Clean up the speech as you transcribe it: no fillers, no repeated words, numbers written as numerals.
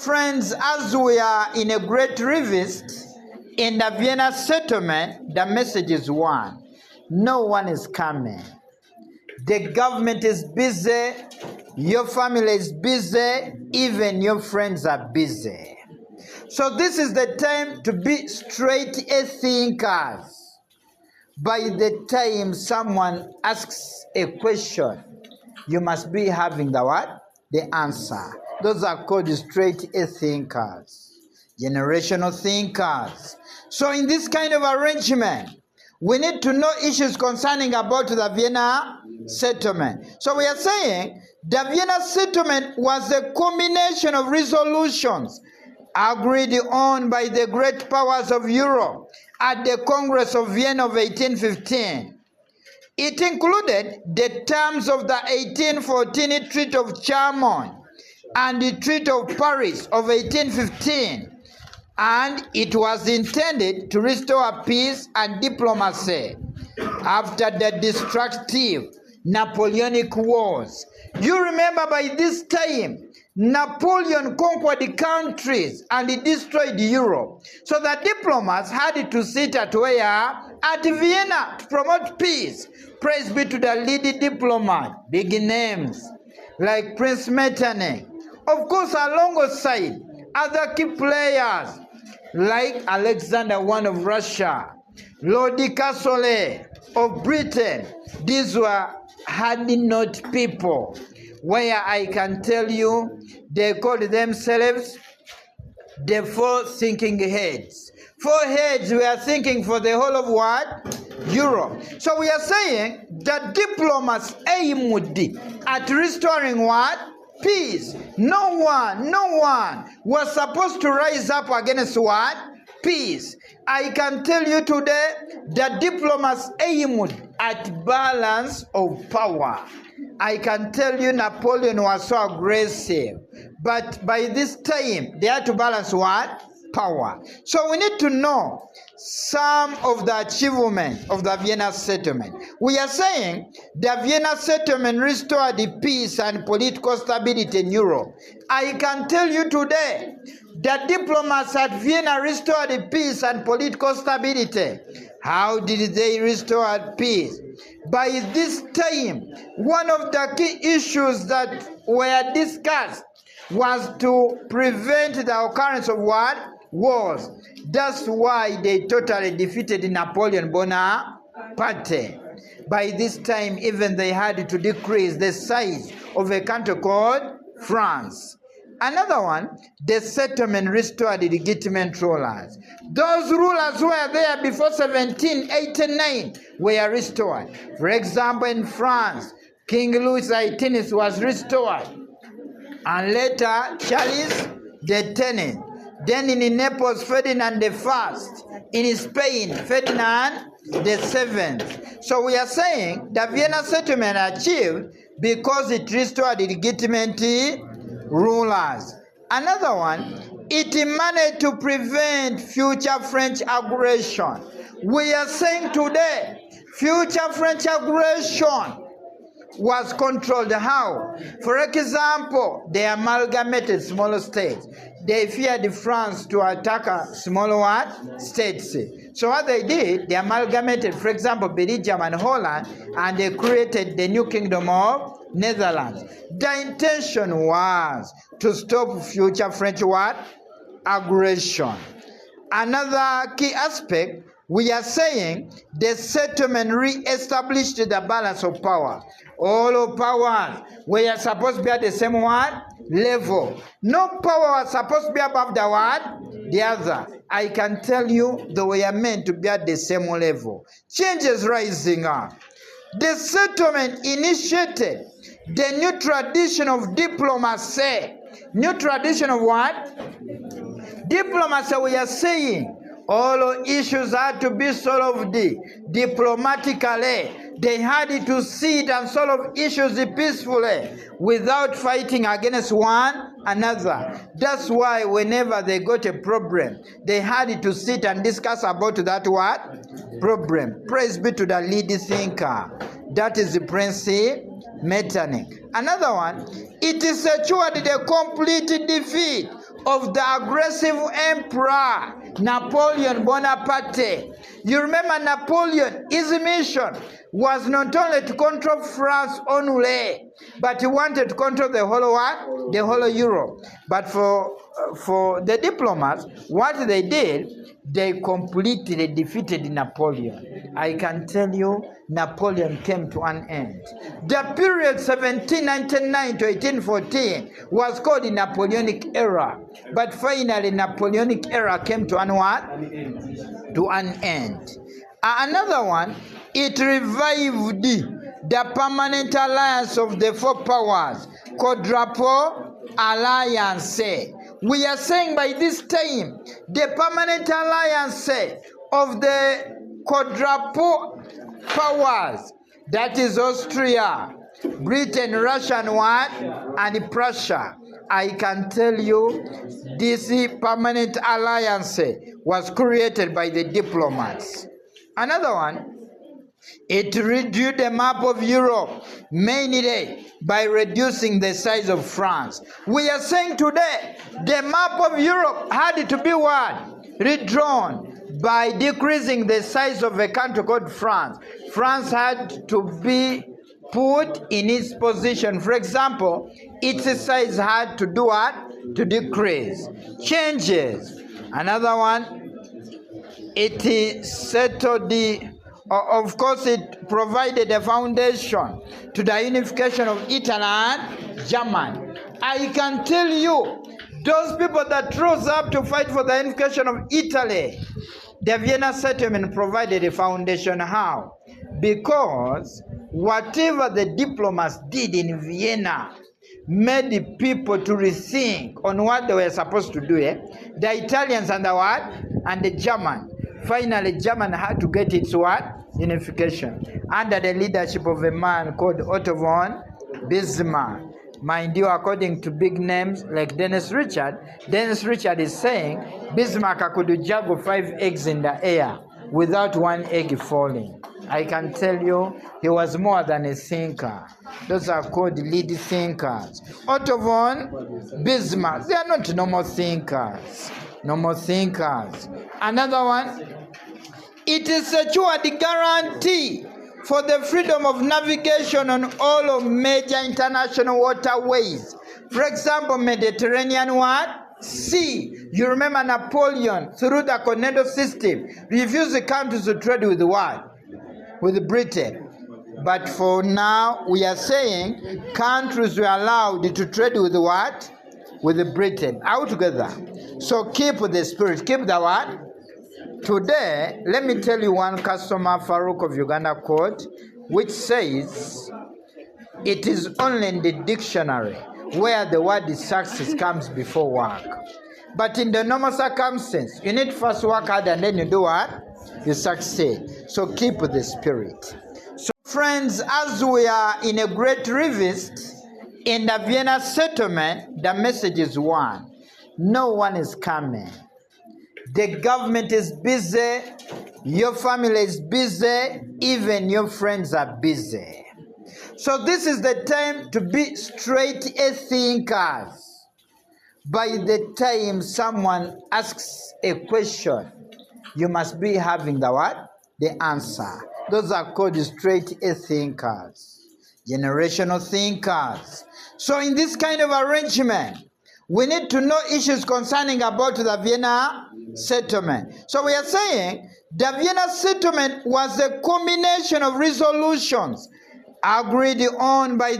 Friends, as we are in a great revisit in the Vienna settlement, the message is one. No one is coming. The government is busy, your family is busy, even your friends are busy. So this is the time to be straight thinkers. By the time someone asks a question, you must be having the what? The answer. Those are called straight thinkers, generational thinkers. So in this kind of arrangement, we need to know issues concerning about the Vienna settlement. So we are saying the Vienna settlement was a combination of resolutions agreed on by the great powers of Europe at the Congress of Vienna of 1815. It included the terms of the 1814 Treaty of Chamonix and the Treaty of Paris of 1815, and it was intended to restore peace and diplomacy after the destructive Napoleonic Wars. You remember by this time, Napoleon conquered countries and he destroyed Europe. So the diplomats had to sit at where? At Vienna to promote peace. Praise be to the leading diplomat, big names like Prince Metternich. Of course, alongside other key players like Alexander I of Russia, Lord Castlereagh of Britain. These were had-not people, where I can tell you they called themselves the four thinking heads. Four heads were thinking for the whole of what? Europe. So we are saying that diplomats aimed at restoring what? Peace. No one was supposed to rise up against what? Peace. I can tell you today that diplomats aimed at balance of power. I can tell you Napoleon was so aggressive, but by this time they had to balance what? Power. So we need to know some of the achievements of the Vienna settlement. We are saying the Vienna settlement restored the peace and political stability in Europe. I can tell you today that diplomats at Vienna restored the peace and political stability. How did they restore peace? By this time, one of the key issues that were discussed was to prevent the occurrence of what? Wars. That's why they totally defeated Napoleon Bonaparte. By this time, even they had to decrease the size of a country called France. Another one, the settlement restored the legitimate rulers. Those rulers who were there before 1789 were restored. For example, in France, King Louis XVIII was restored. And later, Charles X. Then in Naples, Ferdinand I. In Spain, Ferdinand VII. So we are saying the Vienna settlement achieved because it restored the legitimate rulers. Another one, it managed to prevent future French aggression. We are saying today, future French aggression was controlled. How? For example, they amalgamated smaller states. They feared France to attack smaller what? States. So what they did, they amalgamated, for example, Belgium and Holland, and they created the new kingdom of Netherlands. The intention was to stop future French what? Aggression. Another key aspect, we are saying the settlement re-established the balance of power. All of powers were supposed to be at the same one level. No power was supposed to be above the one, the other. I can tell you they were meant to be at the same level. Changes rising up. The settlement initiated the new tradition of diplomacy. New tradition of what? Diplomacy, we are saying all issues had to be solved diplomatically. They had to sit and solve issues peacefully without fighting against one another. That's why whenever they got a problem, they had to sit and discuss about that what? Problem. Praise be to the lead thinker. That is the Prince Metternich. Another one, it is secured the complete defeat of the aggressive emperor Napoleon Bonaparte. You remember Napoleon, his mission was not only to control France only, but he wanted to control the whole world, the whole Europe. But for the diplomats, what they did, they completely defeated Napoleon. I can tell you, Napoleon came to an end. The period 1799 to 1814 was called the Napoleonic era. But finally, Napoleonic era came to an what? To an end. Another one, it revived the permanent alliance of the four powers, quadruple alliance. We are saying by this time, the permanent alliance of the quadruple powers, that is Austria, Britain, Russia, and what? And Prussia. I can tell you, this permanent alliance was created by the diplomats. Another one, it drew the map of Europe mainly by reducing the size of France. We are saying today, the map of Europe had to be what? Redrawn by decreasing the size of a country called France. France had to be put in its position. For example, its size had to do what? To decrease. Changes. Another one, it settled of course, it provided a foundation to the unification of Italy and Germany. I can tell you, those people that rose up to fight for the unification of Italy, the Vienna settlement provided a foundation. How? Because whatever the diplomats did in Vienna made the people to rethink on what they were supposed to do. The Italians and the what? And the German. Finally, Germany had to get its what? Unification. Under the leadership of a man called Otto von Bismarck. Mind you, according to big names like Dennis Richard is saying Bismarck could juggle 5 eggs in the air without one egg falling. I can tell you, he was more than a thinker. Those are called lead thinkers. Otto von Bismarck, they are not normal thinkers. Normal thinkers. Another one, it is secured the guarantee for the freedom of navigation on all of major international waterways. For example, Mediterranean what? Sea. You remember Napoleon, through the Continental system, refused the countries to trade with what? With Britain. But for now, we are saying countries were allowed to trade with what? With Britain. Altogether. So keep the spirit. Keep the what? Today, let me tell you one customer, Farooq of Uganda quote, which says, it is only in the dictionary where the word success comes before work. But in the normal circumstance, you need first work hard and then you do what? You succeed. So keep the spirit. So friends, as we are in a great revisit in the Vienna settlement, the message is one. No one is coming. The government is busy, your family is busy, even your friends are busy. So this is the time to be straight thinkers. By the time someone asks a question, you must be having the what? The answer. Those are called straight thinkers, generational thinkers. So in this kind of arrangement, we need to know issues concerning about the Vienna settlement. So we are saying the Vienna settlement was a combination of resolutions agreed on by